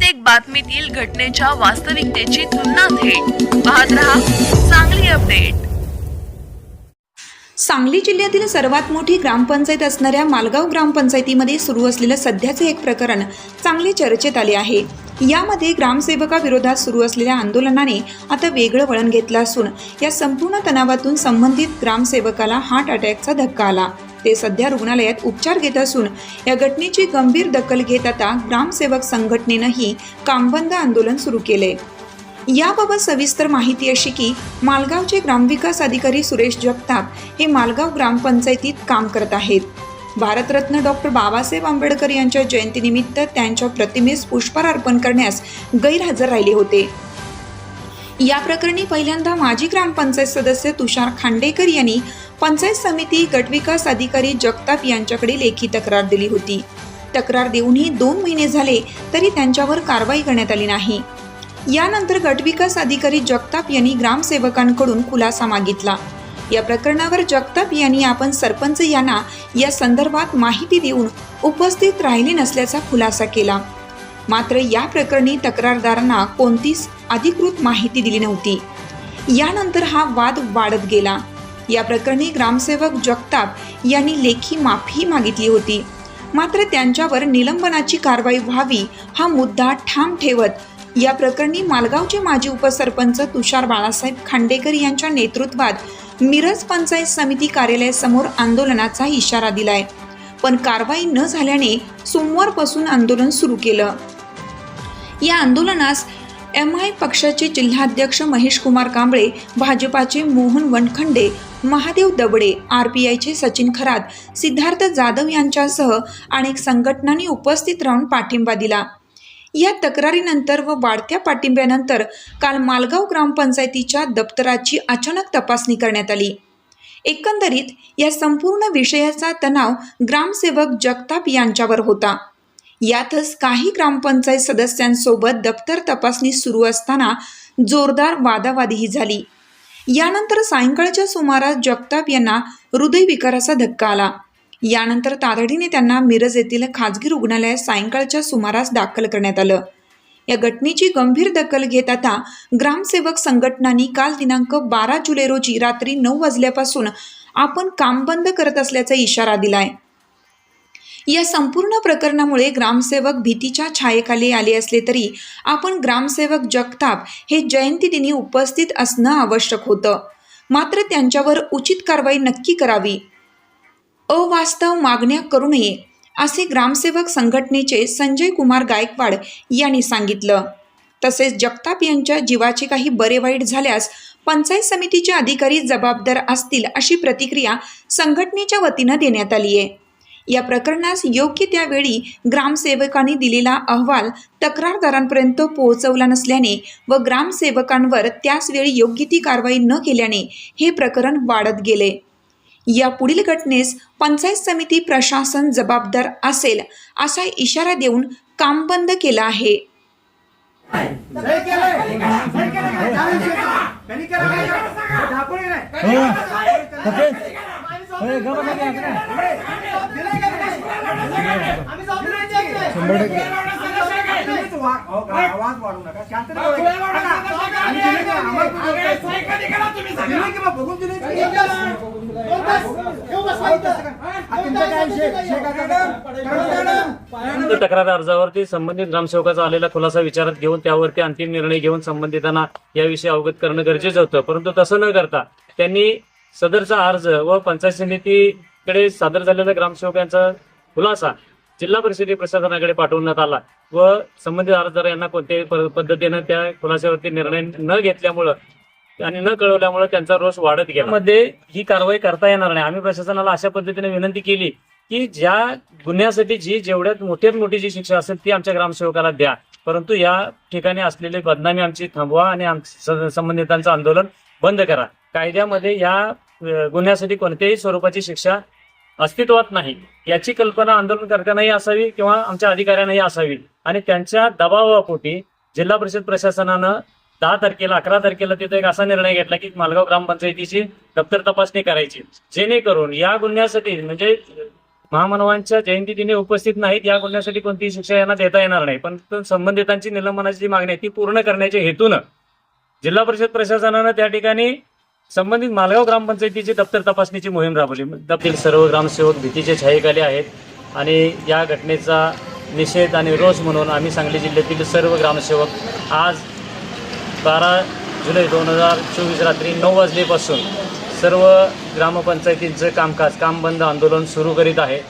प्रत्येक बातमीतील घटनेच्या वास्तविकतेची तुलना थेट पाहत रहा सांगली अपडेट। सांगली जिल्ह्यातील सर्वात मोठी ग्रामपंचायत असणाऱ्या मालगाव ग्रामपंचायतीमध्ये सुरू असलेलं सध्याचे एक प्रकरण चांगले चर्चेत आले आहे। यामध्ये ग्रामसेवकाविरोधात सुरू असलेल्या आंदोलनाने आता वेगळं वळण घेतलं असून या संपूर्ण तणावातून संबंधित ग्रामसेवकाला हार्ट अटॅकचा धक्का आला। ते सध्या रुग्णालयात उपचार घेत असून या घटनेची गंभीर दखल घेत आता ग्रामसेवक संघटनेनंही कामबंद आंदोलन सुरू केले। याबाबत सविस्तर माहिती अशी की मालगावचे ग्रामविकास अधिकारी सुरेश जगताप हे मालगाव ग्रामपंचायतीत काम करत आहेत। भारतरत्न डॉक्टर बाबासाहेब आंबेडकर यांच्या जयंतीनिमित्त त्यांच्या प्रतिमेस पुष्पहार अर्पण करण्यास गैरहजर राहिले होते। या प्रकरणी पहिल्यांदा माजी ग्रामपंचायत सदस्य तुषार खांडेकर यांनी पंचायत समिती गटविकास अधिकारी जगताप यांच्याकडे लेखी तक्रार दिली होती। तक्रार देऊनही 2 महिने झाले तरी त्यांच्यावर कारवाई करण्यात आली नाही। यानंतर गटविकास अधिकारी जगताप यांनी ग्रामसेवकांकडून खुलासा मागितला। या प्रकरणावर जगताप यांनी आपण सरपंच यांना या संदर्भात माहिती देऊन उपस्थित राहिले नसल्याचा खुलासा केला। मात्र या प्रकरणी तक्रारदारांना कोणतीच अधिकृत माहिती दिली नव्हती। यानंतर हा वाद वाढत गेला। या प्रकरणी ग्रामसेवक जगताप यांनी लेखी माफी मागितली होती। मात्र त्यांच्यावर निलंबनाची कारवाई व्हावी हा मुद्दा ठाम ठेवत या प्रकरणी मालगावचे माजी उपसरपंच तुषार बाळासाहेब खांडेकर यांच्या नेतृत्वात मिरज पंचायत समिती कार्यालयासमोर आंदोलनाचा इशारा दिलाय। पण कारवाई न झाल्याने सोमवारपासून आंदोलन सुरू केलं। या आंदोलनास MI पक्षाचे जिल्हाध्यक्ष महेश कुमार कांबळे, भाजपाचे मोहन वनखंडे, महादेव दबडे, RPIचे सचिन खरात, सिद्धार्थ जाधव यांच्यासह अनेक संघटनांनी उपस्थित राहून पाठिंबा दिला। या तक्रारीनंतर व वाढत्या पाठिंब्यानंतर काल मालगाव ग्रामपंचायतीच्या दप्तराची अचानक तपासणी करण्यात आली। एकंदरीत या संपूर्ण विषयाचा तणाव ग्रामसेवक जगताप यांच्यावर होता। यातच काही ग्रामपंचायत सदस्यांसोबत दप्तर तपासणी सुरू असताना जोरदार वादावादीही झाली। यानंतर सायंकाळच्या सुमारास जगताप यांना हृदयविकाराचा धक्का आला। यानंतर तातडीने त्यांना मिरज येथील खाजगी रुग्णालयात सायंकाळच्या सुमारास दाखल करण्यात आलं। या घटनेची गंभीर दखल घेत आता ग्रामसेवक संघटनांनी काल दिनांक 12 जुलै रोजी रात्री 9 वाजल्यापासून आपण काम बंद करत असल्याचा इशारा दिलाय। या संपूर्ण प्रकरणामुळे ग्रामसेवक भीतीच्या छायेखाली आले असले तरी आपण ग्रामसेवक जगताप हे जयंतीदिनी उपस्थित असणं आवश्यक होतं। मात्र त्यांच्यावर उचित कारवाई नक्की करावी, अवास्तव मागण्या करू नये असे ग्रामसेवक संघटनेचे संजय कुमार गायकवाड यांनी सांगितलं। तसेच जगताप यांच्या जीवाचे काही बरे वाईट झाल्यास पंचायत समितीचे अधिकारी जबाबदार असतील अशी प्रतिक्रिया संघटनेच्या वतीनं देण्यात आली आहे। या प्रकरणास योग्य त्यावेळी ग्रामसेवकांनी दिलेला अहवाल तक्रारदारांपर्यंत पोहोचवला नसल्याने व ग्रामसेवकांवर त्याच वेळी योग्य ती कारवाई न केल्याने हे प्रकरण वाढत गेले। या पुढील घटनेस पंचायत समिती प्रशासन जबाबदार असेल असा इशारा देऊन काम बंद केलं आहे। तक्रार अर्जावरती संबंधित ग्रामसेवकाचा आलेला खुलासा विचारात घेऊन त्यावरती अंतिम निर्णय घेऊन संबंधितांना याविषयी अवगत करणं गरजेचं होतं। परंतु तसं न करता त्यांनी सदरचा अर्ज व पंचायत समितीकडे सादर झालेल्या ग्रामसेवकांचा खुलासा जिल्हा परिषदे प्रशासनाकडे पाठवण्यात आला व संबंधित अर्जदार यांना कोणत्याही पद्धतीनं त्या खुलाशावरती निर्णय न घेतल्यामुळं आणि न कळवल्यामुळे त्यांचा रोष वाढत गेला। मध्ये ही कारवाई करता येणार नाही। आम्ही प्रशासनाला अशा पद्धतीने विनंती केली की ज्या गुन्ह्यासाठी जेवढ्यात मोठ्यात मोठी जी शिक्षा असेल ती आमच्या ग्रामसेवकाला द्या, परंतु या ठिकाणी असलेली बदनामी आमची थांबवा आणि संबंधितांचं आंदोलन बंद करा। कायद्यामध्ये या गुन्ह्यासाठी कोणत्याही स्वरूपाची शिक्षा अस्तित्वात नाही याची कल्पना आंदोलनकर्त्यांनाही असावी किंवा आमच्या अधिकाऱ्यांनाही असावी आणि त्यांच्या दबावापोटी जिल्हा परिषद प्रशासनानं 10 तारखेला 11 तारखेला तिथे एक असा निर्णय घेतला की मालगाव ग्रामपंचायतीची दप्तर तपासणी करायची, जेणेकरून या गुन्ह्यासाठी म्हणजे महामानवांच्या जयंती दिनी उपस्थित नाहीत या गुन्ह्यासाठी कोणतीही शिक्षा यांना देता येणार नाही. पण संबंधितांची निलंबनाची जी मागणी आहे ती पूर्ण करण्याच्या हेतूनं जिल्हा परिषद प्रशासनानं त्या ठिकाणी संबंधित मालगाव ग्रामपंचायतीची दप्तर तपासणीची मोहीम राबवली. दप्तरील सर्व ग्रामसेवक भीतीच्या छायेखाली आहेत आणि या घटनेचा निषेध आणि रोष म्हणून आम्ही सांगली जिल्ह्यातील सर्व ग्रामसेवक आज 12 जुलै 2024 रात्री 9 वाजल्यापासून सर्व ग्रामपंचायतींचं काम बंद आंदोलन सुरू करीत आहे.